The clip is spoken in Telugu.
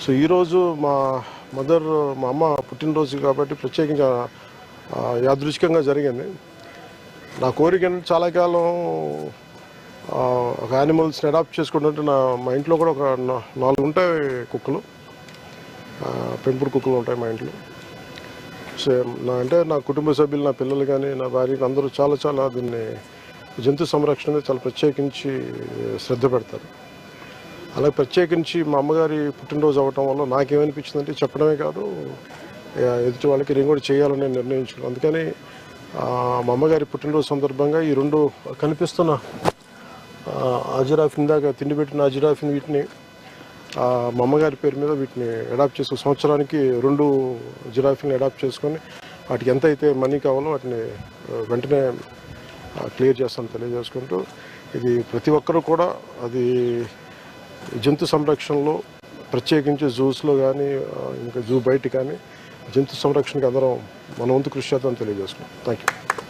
సో ఈరోజు మా అమ్మ పుట్టినరోజు కాబట్టి ప్రత్యేకంగా యాదృచ్ఛికంగా జరిగింది. నా కోరిక చాలా కాలం ఒక యానిమల్స్ని అడాప్ట్ చేసుకుంటుంటే మా ఇంట్లో కూడా ఒక 4 ఉంటాయి కుక్కలు, పెంపుడు కుక్కలు ఉంటాయి మా ఇంట్లో. సో నా కుటుంబ సభ్యులు, నా పిల్లలు కానీ నా భార్య అందరూ చాలా దీన్ని జంతు సంరక్షణ మీద చాలా ప్రత్యేకించి శ్రద్ధ పెడతారు. అలాగే ప్రత్యేకించి మా అమ్మగారి పుట్టినరోజు అవ్వటం వల్ల నాకేమనిపించిందంటే చెప్పడమే కాదు, ఎదుటి వాళ్ళకి నేను కూడా చేయాలని నిర్ణయించుకున్నాను. అందుకని మా అమ్మగారి పుట్టినరోజు సందర్భంగా ఈ 2 కనిపిస్తున్న అజిరాఫ్, ఇందాక తిండి పెట్టిన అజిరాఫ్ని, వీటిని మా అమ్మగారి పేరు మీద వీటిని అడాప్ట్ చేసుకుని సంవత్సరానికి 2 జిరాఫీని అడాప్ట్ చేసుకొని వాటికి ఎంత అయితే మనీ కావాలో వాటిని వెంటనే క్లియర్ చేస్తాను తెలియజేసుకుంటూ, ఇది ప్రతి ఒక్కరూ కూడా అది జంతు సంరక్షణలో ప్రత్యేకించి జూస్లో కానీ ఇంకా జూ బయట కానీ జంతు సంరక్షణకి అందరం మన వంతు కృషి చేద్దామని తెలియజేసుకున్నాం. Thank you.